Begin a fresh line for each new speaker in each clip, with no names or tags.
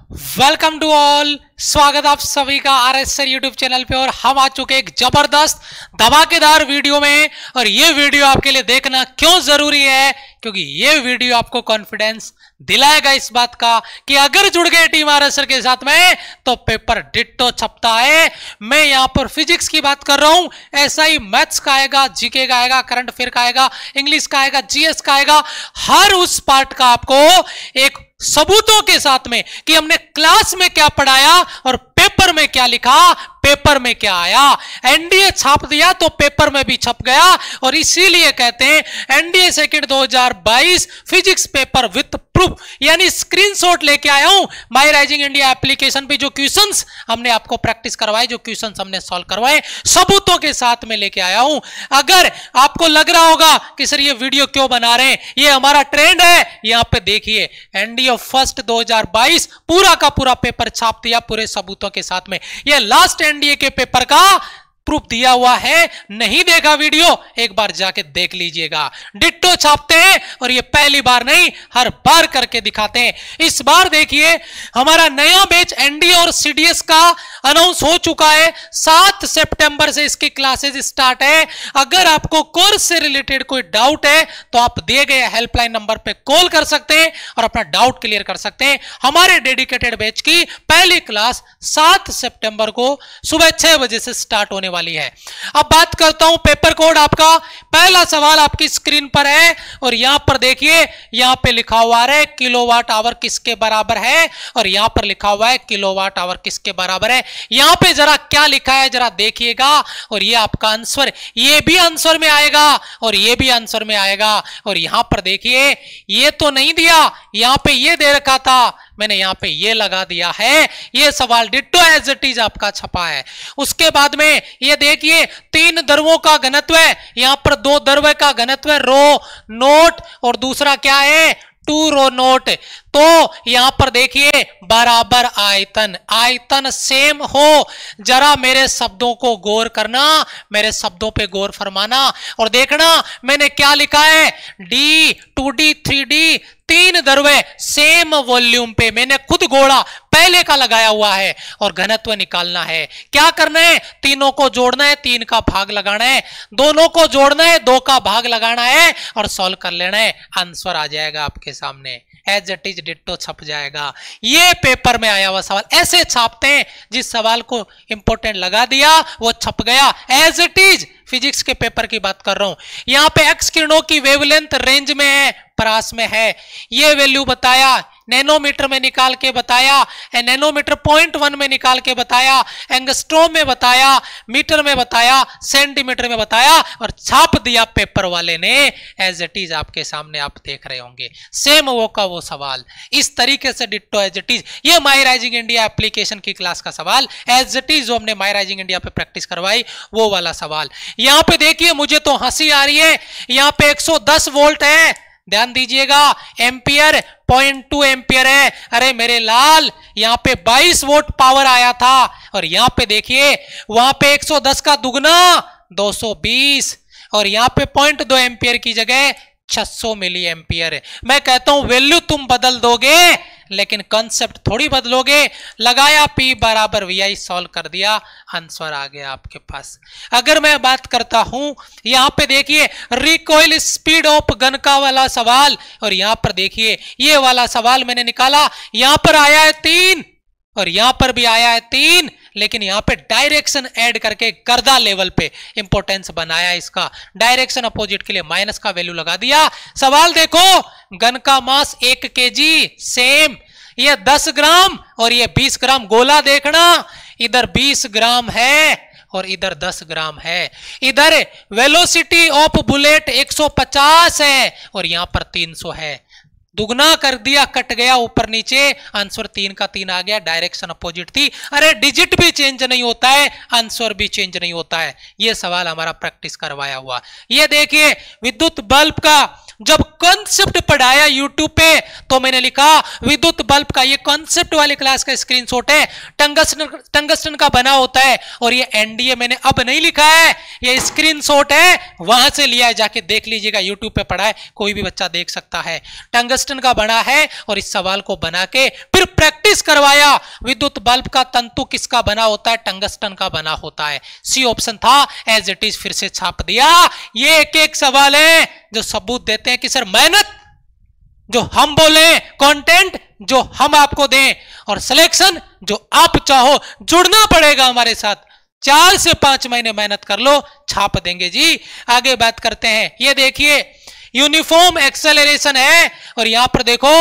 Welcome to all, स्वागत आप सभी का आरएस सर यूट्यूब चैनल पे। और हम आ चुके एक जबरदस्त धमाकेदार वीडियो में। और ये वीडियो आपके लिए देखना क्यों जरूरी है, क्योंकि ये वीडियो आपको कॉन्फिडेंस दिलाएगा इस बात का कि अगर जुड़ गए टीम आरएस सर के साथ में तो पेपर डिट्टो छपता है। मैं यहां पर फिजिक्स की बात कर रहा हूं, ऐसा ही मैथ्स का आएगा, जीके का आएगा, करंट अफेयर का आएगा, इंग्लिश का आएगा, जीएस का आएगा। हर उस पार्ट का आपको एक सबूतों के साथ में कि हमने क्लास में क्या पढ़ाया और पेपर में क्या लिखा, पेपर में क्या आया। एनडीए छाप दिया तो पेपर में भी छप गया। और इसीलिए कहते हैं NDA second 2022 physics paper with proof, यानी स्क्रीनशॉट लेके आया हूं माई राइजिंग इंडिया एप्लीकेशन पे। जो क्वेश्चंस हमने आपको प्रैक्टिस करवाए, जो क्वेश्चंस हमने सॉल्व करवाए, सबूतों के साथ में लेके आया हूं। अगर आपको लग रहा होगा कि सर ये वीडियो क्यों बना रहे हैं, ये हमारा ट्रेंड है, यहां पे देखिए एनडीए फर्स्ट 2022 पूरा का पूरा पेपर छाप दिया पूरे सबूतों के साथ में। ये लास्ट एनडीए के पेपर का प्रूफ दिया हुआ है। नहीं देखा वीडियो, एक बार जाके देख लीजिएगा। डिट्टो छापते हैं और ये पहली बार नहीं, हर बार करके दिखाते हैं। इस बार देखिए हमारा नया बैच एनडीए और सीडीएस का अनाउंस हो चुका है। 7 सितंबर से इसकी क्लासेस स्टार्ट है। अगर आपको कोर्स से रिलेटेड कोई डाउट है तो आप दिए गए हेल्पलाइन नंबर पे कॉल कर सकते हैं और अपना डाउट क्लियर कर सकते हैं। हमारे डेडिकेटेड बैच की पहली क्लास 7 सितंबर को सुबह 6 बजे से स्टार्ट होने वाली है। अब बात करता हूं पेपर कोड आपका। पहला सवाल आपकी स्क्रीन पर है और यहां पर देखिए, यहां पे लिखा हुआ है किलोवाट आवर किसके बराबर है, और यहां पर लिखा हुआ है किलोवाट आवर किसके बराबर है। यहां पे जरा क्या लिखा है जरा देखिएगा। और ये आपका आंसर, ये भी आंसर में आएगा और ये भी आंसर में आएगा। और यहां पर देखिए ये तो नहीं दिया, यहां पे ये दे रखा था, मैंने यहां पे ये लगा दिया है। ये सवाल डिट्टो एज इट इज आपका छपा है। उसके बाद में ये देखिए 3 द्रवों का घनत्व है, यहां पर 2 द्रव्य का घनत्व है, रो नोट, और दूसरा क्या है 2 रो नोट। तो यहां पर देखिए बराबर आयतन, आयतन सेम हो। जरा मेरे शब्दों को गौर करना, मेरे शब्दों पे गौर फरमाना और देखना मैंने क्या लिखा है। डी 2D 3D 3 द्रव्य सेम वॉल्यूम पे, मैंने खुद घोड़ा पहले का लगाया हुआ है और घनत्व निकालना है। क्या करना है, तीनों को जोड़ना है, 3 का भाग लगाना है, दोनों को जोड़ना है, 2 का भाग लगाना है और सॉल्व कर लेना है। आंसर आ जाएगा आपके सामने, एज इट इज डिट्टो छप जाएगा। ये पेपर में आया हुआ सवाल ऐसे छापते हैं, जिस सवाल को इंपॉर्टेंट लगा दिया वो छप गया एज इट इज। फिजिक्स के पेपर की बात कर रहा हूं। यहां पे एक्स किरणों की वेवलेंथ रेंज में है, परास में है, ये वैल्यू बताया, नैनोमीटर में निकाल के बताया, नैनोमीटर 0.1 में निकाल के बताया, एंगस्ट्रोम में बताया, मीटर में बताया, सेंटीमीटर में बताया और छाप दिया पेपर वाले ने एज इट इज। आपके सामने आप देख रहे होंगे सेम वो का वो सवाल इस तरीके से डिट्टो एज इट इज। ये माई राइजिंग इंडिया एप्लीकेशन की क्लास का सवाल एज इट इज, जो हमने माई राइजिंग इंडिया पे प्रैक्टिस करवाई वो वाला सवाल। यहां पे देखिए मुझे तो हंसी आ रही है, यहां पे 110 वोल्ट है, ध्यान दीजिएगा, एम्पियर 0.2 एम्पियर है। अरे मेरे लाल, यहां पे 22 वोल्ट पावर आया था और यहां पे देखिए वहां पे 110 का दुगना 220 और यहां पे 0.2 एम्पियर की जगह 600 मिली एम्पियर। मैं कहता हूं वैल्यू तुम बदल दोगे लेकिन कॉन्सेप्ट थोड़ी बदलोगे। लगाया P बराबर VI, सॉल्व कर दिया, आंसर आ गया आपके पास। अगर मैं बात करता हूं यहां पे देखिए रिकॉइल स्पीड ऑफ गन का वाला सवाल, और यहां पर देखिए ये वाला सवाल मैंने निकाला, यहां पर आया है 3 और यहां पर भी आया है 3, लेकिन यहां पे डायरेक्शन ऐड करके गर्दा लेवल पे इंपॉर्टेंस बनाया इसका। डायरेक्शन अपोजिट के लिए माइनस का वैल्यू लगा दिया। सवाल देखो, गन का मास 1 kg सेम, ये 10 ग्राम और ये 20 ग्राम। गोला देखना, इधर 20 ग्राम है और इधर 10 ग्राम है। इधर वेलोसिटी ऑफ बुलेट 150 है और यहां पर 300 है। दुगना कर दिया, कट गया ऊपर नीचे, आंसर 3 का 3 आ गया, डायरेक्शन अपोजिट थी। अरे डिजिट भी चेंज नहीं होता है, आंसर भी चेंज नहीं होता है। यह सवाल हमारा प्रैक्टिस करवाया हुआ। ये देखिए विद्युत बल्ब का जब कॉन्सेप्ट पढ़ाया यूट्यूब पे तो मैंने लिखा विद्युत बल्ब का, ये कॉन्सेप्ट वाली क्लास का स्क्रीनशॉट है, टंगस्टन का बना होता है। और ये एनडीए मैंने अब नहीं लिखा है, ये स्क्रीनशॉट है, वहां से लिया है, जाके देख लीजिएगा, यूट्यूब पे पढ़ा है, कोई भी बच्चा देख सकता है। टंगस्टन का बना है और इस सवाल को बना के फिर प्रैक्टिस करवाया विद्युत बल्ब का तंतु किसका बना होता है, टंगस्टन का बना होता है। सी ऑप्शन था, एज इट इज फिर से छाप दिया। ये एक एक सवाल है जो सबूत देते हैं कि सर मेहनत जो हम बोले, कंटेंट जो हम आपको दें, और सिलेक्शन जो आप चाहो, जुड़ना पड़ेगा हमारे साथ। 4 से 5 महीने मेहनत कर लो, छाप देंगे जी। आगे बात करते हैं, ये देखिए यूनिफॉर्म एक्सेलरेशन है और यहां पर देखो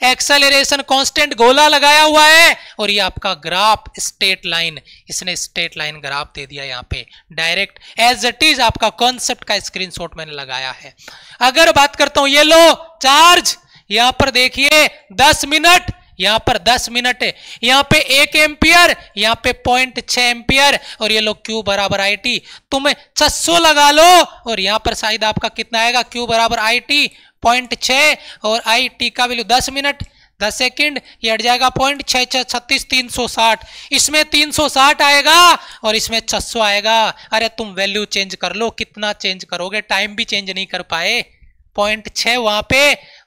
एक्सेलरेशन कांस्टेंट गोला लगाया हुआ है और ये आपका ग्राफ स्ट्रेट लाइन, इसने स्ट्रेट लाइन ग्राफ दे दिया यहां पे डायरेक्ट एज इट इज। आपका कॉन्सेप्ट का स्क्रीनशॉट मैंने लगाया है। अगर बात करता हूं, ये लो चार्ज, यहां पर देखिए 10 मिनट, यहां पर 10 मिनट है, यहां पे 1 एम्पियर, यहां पे 0.6 एम्पियर और ये लो Q बराबर IT। तुम 600 लगा लो और यहां पर शायद आपका कितना आएगा, Q बराबर IT 0.6 और IT का वैल्यू 10 मिनट 10 सेकंड, ये हट जाएगा 0.6 36 360। इसमें 360 आएगा और इसमें 600 आएगा। अरे तुम वैल्यू चेंज कर लो, कितना चेंज करोगे, टाइम भी चेंज नहीं कर पाए। 0.6 वहां पे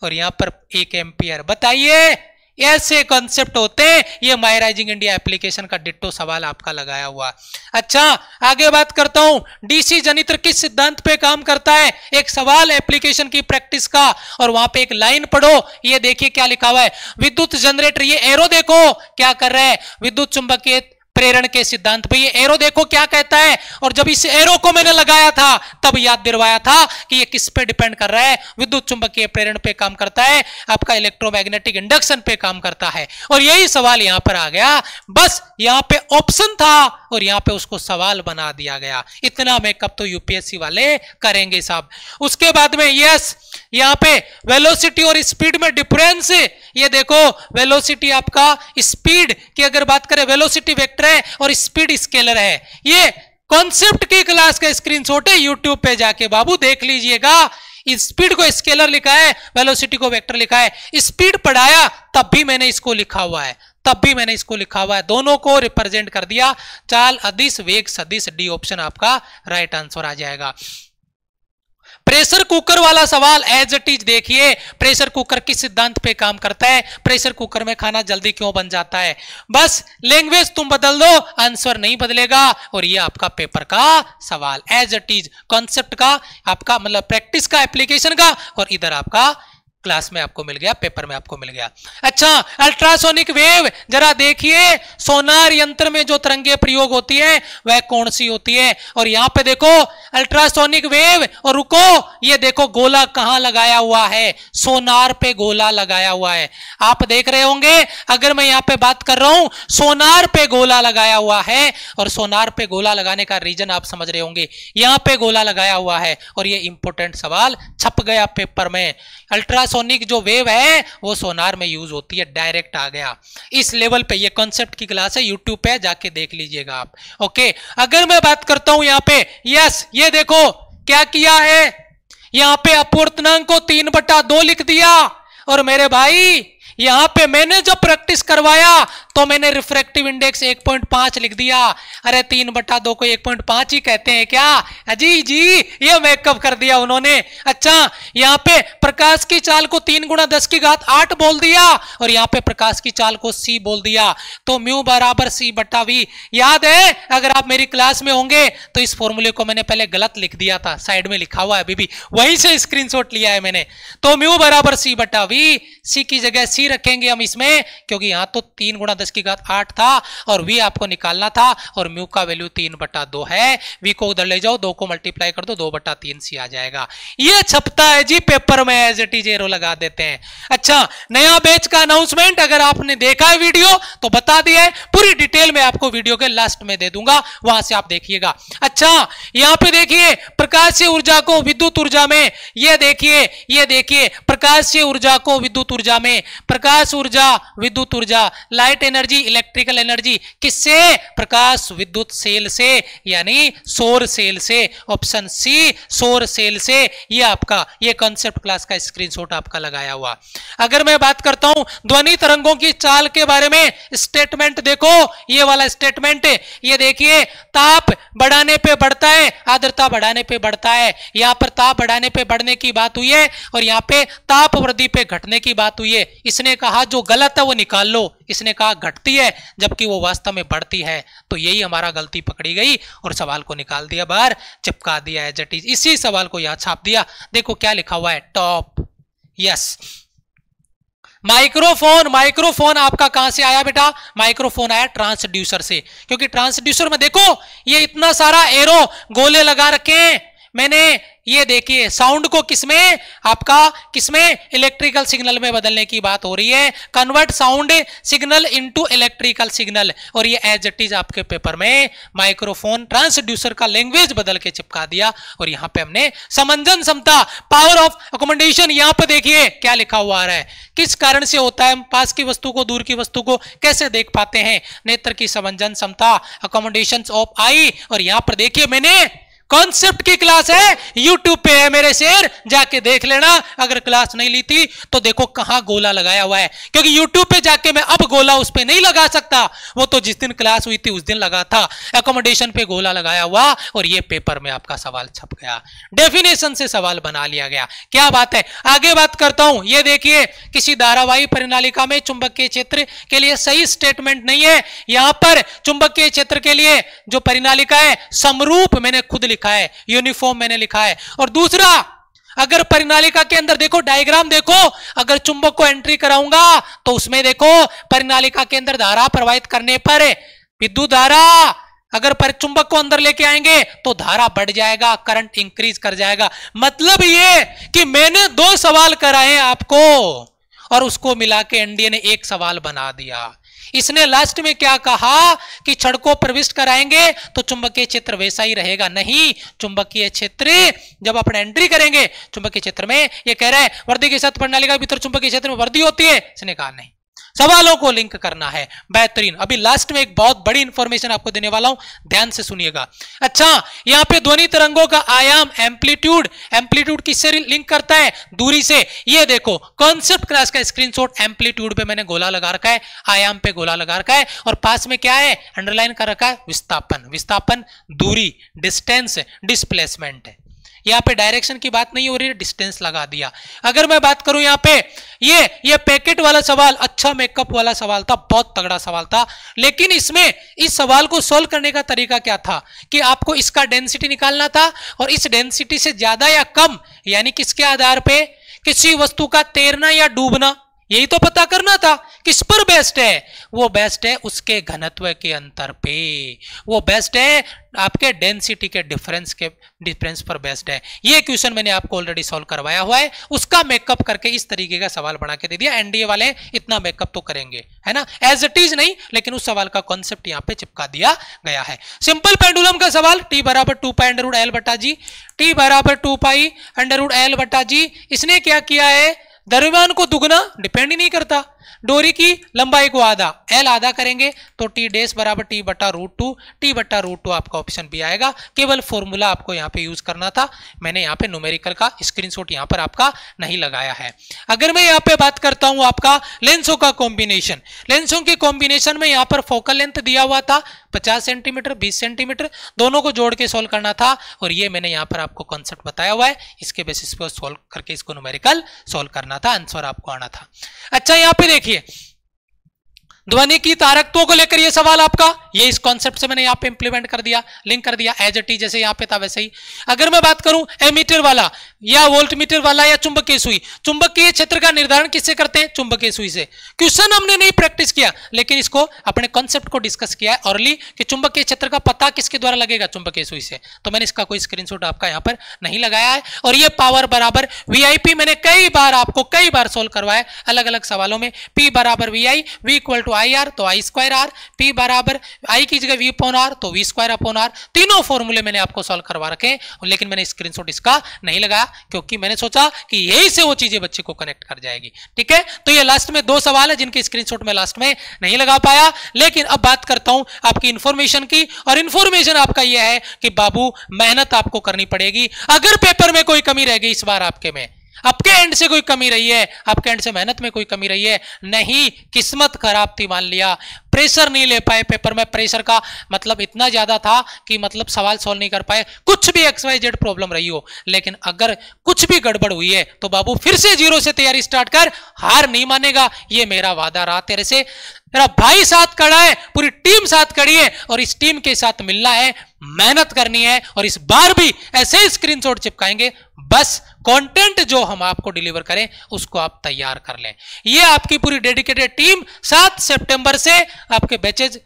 और यहां पर 1 एम्पियर। बताइए ऐसे कॉन्सेप्ट होते हैं। ये माई राइजिंग इंडिया एप्लीकेशन का डिट्टो सवाल आपका लगाया हुआ। अच्छा आगे बात करता हूं, डीसी जनित्र किस सिद्धांत पे काम करता है। एक सवाल एप्लीकेशन की प्रैक्टिस का और वहां पे एक लाइन पढ़ो। ये देखिए क्या लिखा हुआ है, विद्युत जनरेटर, ये एरो देखो क्या कर रहा है, विद्युत चुंबकीय प्रेरण के सिद्धांत पे ये एरो देखो क्या कहता है। और जब इस एरो को मैंने लगाया था तब याद दिलवाया था कि ये किस पे डिपेंड कर रहा है, विद्युत चुंबकीय प्रेरण पे काम करता है, आपका इलेक्ट्रोमैग्नेटिक इंडक्शन पे काम करता है। और यही सवाल यहां पर आ गया, बस यहां पे ऑप्शन था और यहां पे उसको सवाल बना दिया गया। इतना मेकअप तो यूपीएससी वाले करेंगे साहब। उसके बाद में यस, यहां पे वेलोसिटी और स्पीड में डिफरेंस, ये देखो वेलोसिटी आपका स्पीड की अगर बात करें, वेलोसिटी वेक्टर है और स्पीड स्केलर है। ये कॉन्सेप्ट की क्लास का स्क्रीनशॉट है, यूट्यूब पे जाके बाबू देख लीजिएगा। स्पीड को स्केलर लिखा है, वेलोसिटी को वेक्टर लिखा है। स्पीड पढ़ाया तब भी मैंने इसको लिखा हुआ है, तब भी मैंने इसको लिखा हुआ है, दोनों को रिप्रेजेंट कर दिया। चाल अदिश वेग सदिश, डी ऑप्शन आपका राइट आंसर आ जाएगा। प्रेशर कुकर वाला सवाल एज इट इज देखिए, प्रेशर कुकर किस सिद्धांत पे काम करता है, प्रेशर कुकर में खाना जल्दी क्यों बन जाता है। बस लैंग्वेज तुम बदल दो, आंसर नहीं बदलेगा। और ये आपका पेपर का सवाल एज इट इज, कॉन्सेप्ट का आपका मतलब प्रैक्टिस का, एप्लीकेशन का, और इधर आपका क्लास में आपको मिल गया, पेपर में आपको मिल गया। अच्छा अल्ट्रासोनिक वेव, जरा देखिए सोनार यंत्र में जो तरंगे प्रयोग होती है वह कौन सी होती है। और यहां पे देखो अल्ट्रासोनिक वेव, और रुको ये देखो गोला कहां लगाया हुआ है, सोनार पे गोला लगाया हुआ है। आप देख रहे होंगे अगर मैं यहां पे बात कर रहा हूं सोनार पे गोला लगाया हुआ है, और सोनार पे गोला लगाने का रीजन आप समझ रहे होंगे, यहां पे गोला लगाया हुआ है। और ये इंपॉर्टेंट सवाल छप गया पेपर में। अल्ट्रासोनिक जो वेव है वो सोनार में यूज होती है, डायरेक्ट आ गया इस लेवल पे। ये कॉन्सेप्ट की क्लास है, यूट्यूब पे जाके देख लीजिएगा आप। ओके अगर मैं बात करता हूं यहां पे, यस ये देखो क्या किया है, यहां पे अपवर्तनांक को 3/2 लिख दिया। और मेरे भाई यहां पे मैंने जब प्रैक्टिस करवाया तो मैंने रिफ्रैक्टिव इंडेक्स 1.5 लिख दिया। अरे 3/2 को 1.5 ही कहते हैं क्या, अजी जी ये मेकअप कर दिया उन्होंने। अच्छा यहां पे प्रकाश की चाल को 3 × 10⁸ बोल दिया और यहां पे प्रकाश की चाल को c बोल दिया। तो म्यू बराबर c/v। याद है अगर आप मेरी क्लास में होंगे तो इस फॉर्मूले को मैंने पहले गलत लिख दिया था, साइड में लिखा हुआ है अभी भी, वहीं से स्क्रीनशॉट लिया है मैंने। तो म्यू बराबर c/v, c की जगह c रखेंगे हम इसमें, क्योंकि यहां तो 3 × 10⁸ था और v आपको निकालना था और म्यू का वैल्यू 3/2 है। v को उधर ले जाओ, 2 को मल्टीप्लाई कर दो, 2/3 c आ जाएगा। ये छपता है जी पेपर में, एज इट इज एरो लगा देते हैं। अच्छा नया बैच का अनाउंसमेंट अगर आपने देखा है वीडियो तो बता दिया है, पूरी डिटेल में आपको वीडियो के लास्ट में दे दूंगा, वहां से आप देखिएगा। अच्छा यहां पे देखिए प्रकाशीय ऊर्जा को विद्युत ऊर्जा में, ये देखिए प्रकाशीय ऊर्जा को विद्युत ऊर्जा में, प्रकाश ऊर्जा विद्युत ऊर्जा, लाइट एनर्जी इलेक्ट्रिकल एनर्जी किससे, प्रकाश विद्युत सेल से यानी सौर सेल से। ऑप्शन सी सौर सेल से। ये आपका ये कॉन्सेप्ट क्लास का स्क्रीनशॉट आपका लगाया हुआ। अगर मैं बात करता हूं ध्वनि तरंगों की चाल के बारे में, स्टेटमेंट देखो ये वाला स्टेटमेंट, ये देखिए ताप बढ़ाने पे बढ़ता है, आर्द्रता बढ़ाने पे बढ़ता है। यहां पर ताप बढ़ाने पे बढ़ने की बात हुई है और यहां पे ताप वृद्धि पे घटने की बात हुई है। इसने मैंने कहा जो गलत है वो निकाल लो, इसने कहा घटती है जबकि वो वास्तव में बढ़ती है। तो यही हमारा गलती पकड़ी गई और सवाल को निकाल दिया बाहर, चिपका दिया एज इट इज। इसी सवाल को यहां छाप दिया। देखो क्या लिखा हुआ है, टॉप। यस, माइक्रोफोन, माइक्रोफोन आपका कहां से आया बेटा? माइक्रोफोन आया ट्रांसड्यूसर से, क्योंकि ट्रांसड्यूसर में देखो ये इतना सारा एरो गोले लगा रखे हैं मैंने। ये देखिए साउंड को किसमें, आपका किसमें, इलेक्ट्रिकल सिग्नल में बदलने की बात हो रही है। Convert sound signal into electrical signal, और ये एज इट इज आपके पेपर में माइक्रोफोन ट्रांसड्यूसर का लैंग्वेज बदल के चिपका दिया। और यहां पे हमने समंजन क्षमता, पावर ऑफ अकोमोडेशन, यहां पे देखिए क्या लिखा हुआ आ रहा है, किस कारण से होता है, पास की वस्तु को दूर की वस्तु को कैसे देख पाते हैं। नेत्र की समंजन क्षमता, अकोमोडेशन ऑफ आई। और यहां पर देखिए मैंने कॉन्सेप्ट की क्लास है, यूट्यूब पे है मेरे शेर, जाके देख लेना। अगर क्लास नहीं ली थी तो देखो कहां गोला लगाया हुआ है, क्योंकि यूट्यूब पे जाके मैं अब गोला उस पे नहीं लगा सकता, वो तो जिस दिन क्लास हुई थी उस दिन लगा था। अकोमोडेशन पे गोला लगाया हुआ और ये पेपर में आपका सवाल छप गया, डेफिनेशन से सवाल बना लिया गया। क्या बात है, आगे बात करता हूं। ये देखिए किसी धारावाही परिनालिका में चुंबकीय क्षेत्र के लिए सही स्टेटमेंट नहीं है। यहां पर चुंबकीय क्षेत्र के लिए जो परिनालिका है समरूप मैंने खुद लिखा है, यूनिफॉर्म मैंने लिखा है। और दूसरा, अगर परिनालिका के अंदर देखो डायग्राम देखो, अगर चुंबक को एंट्री कराऊंगा तो उसमें देखो परिनालिका के अंदर धारा प्रवाहित करने पर विद्युत धारा, अगर पर चुंबक को अंदर लेके आएंगे तो धारा बढ़ जाएगा, करंट इंक्रीज कर जाएगा। मतलब ये कि मैंने 2 सवाल कराए आपको और उसको मिला के एनडीए ने एक सवाल बना दिया। इसने लास्ट में क्या कहा कि छड़ को प्रविष्ट कराएंगे तो चुंबकीय क्षेत्र वैसा ही रहेगा। नहीं, चुंबकीय क्षेत्र जब अपन एंट्री करेंगे चुंबकीय क्षेत्र में, ये कह रहा है वर्दी के साथ प्रणाली का भीतर चुंबकीय क्षेत्र में वर्दी होती है, इसने कहा नहीं। सवालों को लिंक करना है, बेहतरीन। अभी लास्ट में एक बहुत बड़ी इंफॉर्मेशन आपको देने वाला हूं, ध्यान से सुनिएगा। अच्छा, यहां पे ध्वनि तरंगों का आयाम, एम्पलीट्यूड, एम्पलीट्यूड किससे लिंक करता है? दूरी से। ये देखो कॉन्सेप्ट क्लास का स्क्रीनशॉट, एम्पलीट्यूड पे मैंने गोला लगा रखा है, आयाम पे गोला लगा रखा है, और पास में क्या है, अंडरलाइन कर रखा है, विस्थापन। विस्थापन दूरी, डिस्टेंस, डिस्प्लेसमेंट है। यहां पे डायरेक्शन की बात नहीं हो रही है, डिस्टेंस लगा दिया। अगर मैं बात करूं यहां पे ये पैकेट वाला सवाल, अच्छा मेकअप वाला सवाल था, बहुत तगड़ा सवाल था, लेकिन इसमें इस सवाल को सॉल्व करने का तरीका क्या था कि आपको इसका डेंसिटी निकालना था और इस डेंसिटी से ज्यादा या कम, यानी किसके आधार पे, किसी वस्तु का तैरना या डूबना, यही तो पता करना था। किस पर बेस्ट है? वो बेस्ट है उसके घनत्व के अंतर पे, वो बेस्ट है आपके डेंसिटी के डिफरेंस पर बेस्ट है। ये क्वेश्चन मैंने आपको ऑलरेडी सॉल्व करवाया हुआ है, उसका मेकअप करके इस तरीके का सवाल बना के दे दिया। एनडीए वाले इतना मेकअप तो करेंगे, है ना, एज इट इज नहीं, लेकिन उस सवाल का कॉन्सेप्ट यहां पे चिपका दिया गया है। सिंपल पेंडुलम का सवाल, टी बराबर 2 पाई अंडर रूट एल बटा जी, टी बराबर 2 पाई अंडर रूट एल बटा जी। इसने क्या किया है, द्रव्यमान को दुगना, डिपेंड ही नहीं करता, डोरी की लंबाई को आधा, एल आधा करेंगे तो टी डैश बराबर टी बटा रूट 2, टी बटा रूट 2 आपका ऑप्शन बी आएगा। केवल फॉर्मूला आपको यहाँ पे यूज करना था, मैंने यहाँ पे न्यूमेरिकल का स्क्रीनशॉट यहाँ पर आपका नहीं लगाया है। अगर मैं यहाँ पे बात करता हूँ आपका लेंसों का कॉम्बिनेशन, लेंसों के कॉम्बिनेशन में यहाँ पर फोकल लेंथ दिया हुआ था 50 सेंटीमीटर 20 सेंटीमीटर, दोनों को जोड़ के सोल्व करना था, और ये मैंने यहाँ पर आपको कॉन्सेप्ट बताया हुआ है, इसके बेसिस पे सोल्व करके इसको न्यूमेरिकल सोल्व करना था, आंसर आपको आना था। अच्छा, यहाँ पे देखिए ध्वनि की तारकत्व को लेकर ये सवाल आपका, ये इस कॉन्सेप्ट से मैंने यहाँ पे इंप्लीमेंट कर दिया, लिंक कर दिया, एज इट इज जैसे यहाँ पे था वैसे ही। अगर मैं बात करूं एमीटर वाला या वोल्टमीटर वाला या चुंबकीय सुई, चुंबकीय क्षेत्र का निर्धारण किससे करते हैं? चुंबकीय सुई से। क्वेश्चन हमने नहीं प्रैक्टिस किया, लेकिन इसको अपने कॉन्सेप्ट को डिस्कस किया है अर्ली कि चुंबकीय क्षेत्र का पता किसके द्वारा लगेगा? चुंबकीय सुई से। तो मैंने इसका कोई स्क्रीनशॉट आपका यहाँ पर नहीं लगाया है। और ये पावर बराबर वीआईपी मैंने कई बार सोल्व करवाया अलग अलग सवालों में। पी बराबर VI, V equal to I R, तो आई स्क्वायर आर, पी बराबर आई की जगह वी अपॉन आर, तो वी स्क्वायर अपॉन आर। तीनों फॉर्मूले मैंने आपको सॉल्व करवा रखे हैं, लेकिन मैंने स्क्रीनशॉट इसका नहीं लगाया क्योंकि मैंने सोचा कि यही से वो चीजें बच्चे को कनेक्ट कर जाएगी। ठीक है, तो ये लास्ट में 2 सवाल है जिनके स्क्रीनशॉट में लास्ट में नहीं लगा पाया। लेकिन अब बात करता हूं आपकी इंफॉर्मेशन की, और इंफॉर्मेशन आपका यह है कि बाबू मेहनत आपको करनी पड़ेगी। अगर पेपर में कोई कमी रह गई इस बार आपके में, आपके एंड से कोई कमी रही है, आपके एंड से मेहनत में कोई कमी रही है, नहीं किस्मत खराब थी मान लिया, प्रेशर नहीं ले पाए पेपर में, प्रेशर का मतलब इतना ज्यादा था कि मतलब सवाल सॉल्व नहीं कर पाए, कुछ भी XYZ प्रॉब्लम रही हो, लेकिन अगर कुछ भी गड़बड़ हुई है तो बाबू फिर से जीरो से तैयारी स्टार्ट कर, हार नहीं मानेगा, ये मेरा वादा रहा तेरे से। मेरा भाई साथ खड़ा है, पूरी टीम साथ खड़ी है और इस टीम के साथ मिलना है, मेहनत करनी है और इस बार भी ऐसे ही स्क्रीनशॉट चिपकाएंगे, बस कंटेंट जो हम आपको डिलीवर करें उसको आप तैयार कर लें। ये आपकी पूरी डेडिकेटेड टीम 7 सितंबर से आपके बैचेज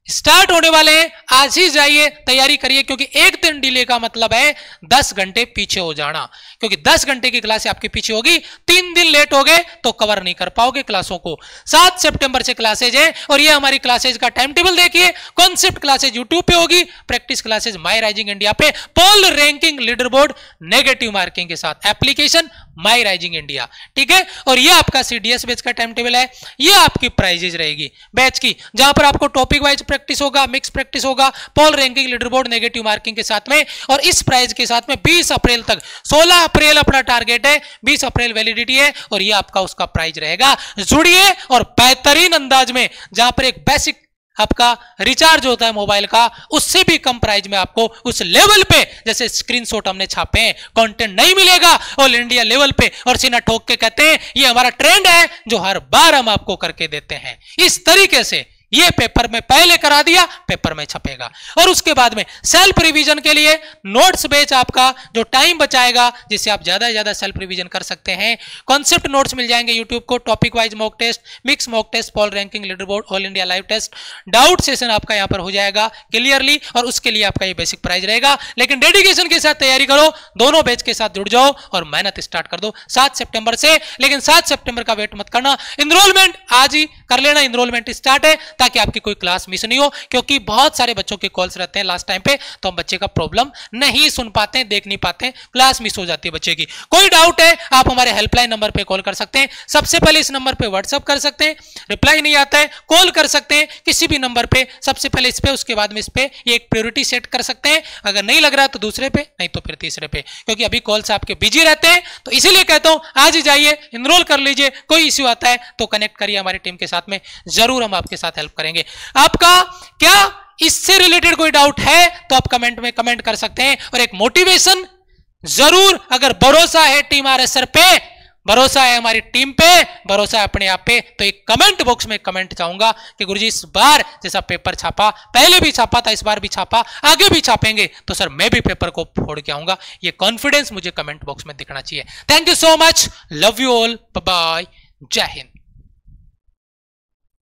स्टार्ट होने वाले हैं, आज ही जाइए तैयारी करिए, क्योंकि एक दिन डिले का मतलब है 10 घंटे पीछे हो जाना, क्योंकि 10 घंटे की क्लास आपके पीछे होगी, 3 दिन लेट हो गए तो कवर नहीं कर पाओगे क्लासों को। 7 सितंबर से क्लासेज है और ये हमारी क्लासेज का टाइम टेबल देखिए, कॉन्सेप्ट क्लासेज यूट्यूब पे होगी, practice classes My rising India पे, poll ranking leader board negative marking के साथ, एप्लीकेशन माई राइजिंग इंडिया, ठीक है। और ये आपका CDS बैच का टाइम टेबल है, ये आपकी प्राइजेज रहेगी बैच की, जहां पर आपको टॉपिक वाइज प्रैक्टिस होगा, मिक्स प्रैक्टिस होगा, poll ranking leader board negative marking के साथ में, और इस प्राइज के साथ में 20 अप्रैल तक, 16 अप्रैल अपना टारगेट है, 20 अप्रैल वैलिडिटी है और ये आपका उसका प्राइज रहेगा। जुड़िए और बेहतरीन अंदाज में, जहां पर एक बेसिक आपका रिचार्ज होता है मोबाइल का, उससे भी कम प्राइस में आपको उस लेवल पे, जैसे स्क्रीनशॉट हमने छापे हैं, कंटेंट नहीं मिलेगा ऑल इंडिया लेवल पे, और सीना ठोक के कहते हैं ये हमारा ट्रेंड है जो हर बार हम आपको करके देते हैं। इस तरीके से ये पेपर में पहले करा दिया, पेपर में छपेगा। और उसके बाद में सेल्फ रिवीजन के लिए नोट्स बैच आपका जो टाइम बचाएगा, जिससे आप ज्यादा से ज्यादा सेल्फ रिवीजन कर सकते हैं। कॉन्सेप्ट नोट्स मिल जाएंगे यूट्यूब को, topic wise mock test, mix mock test, poll ranking leader board, all India live test, doubt session आपका यहां पर हो जाएगा क्लियरली, और उसके लिए आपका ये बेसिक प्राइस रहेगा। लेकिन डेडिकेशन के साथ तैयारी करो, दोनों बैच के साथ जुड़ जाओ और मेहनत स्टार्ट कर दो 7 सितंबर से। लेकिन 7 सितंबर का वेट मत करना, इनरोलमेंट आज ही कर लेना, इनरोलमेंट स्टार्ट है, ताकि आपकी कोई क्लास मिस नहीं हो, क्योंकि बहुत सारे बच्चों के कॉल्स रहते हैं लास्ट टाइम पे, तो हम बच्चे का प्रॉब्लम नहीं सुन पाते हैं, देख नहीं पाते हैं, क्लास मिस हो जाती है बच्चे की। कोई डाउट है आप हमारे हेल्पलाइन नंबर पे कॉल कर सकते हैं, सबसे पहले इस नंबर पे व्हाट्सअप कर सकते हैं, रिप्लाई नहीं आता है कॉल कर सकते हैं किसी भी नंबर पे, सबसे पहले इस पे, उसके बाद में इस पे, ये एक प्रायोरिटी सेट कर सकते हैं, अगर नहीं लग रहा तो दूसरे पे, नहीं तो फिर तीसरे पे, क्योंकि अभी कॉल्स आपके बिजी रहते हैं, तो इसीलिए कहता हूं आज ही जाइए इनरोल कर लीजिए। कोई इश्यू आता है तो कनेक्ट करिए हमारी टीम के साथ में, जरूर हम आपके साथ हेल्प करेंगे। आपका क्या इससे रिलेटेड कोई डाउट है तो आप कमेंट में कमेंट कर सकते हैं, और एक मोटिवेशन जरूर, अगर भरोसा है टीम RSR पे, भरोसा है हमारी टीम पे, भरोसा है अपने आप पे, तो एक कमेंट बॉक्स में कमेंट चाहूंगा कि गुरुजी इस बार जैसा पेपर छापा, पहले भी छापा था, इस बार भी छापा, आगे भी छापेंगे, तो सर मैं भी पेपर को फोड़ के आऊंगा। ये कॉन्फिडेंस मुझे कमेंट बॉक्स में दिखना चाहिए। Thank you so much, love you all, bye bye, जय हिंद।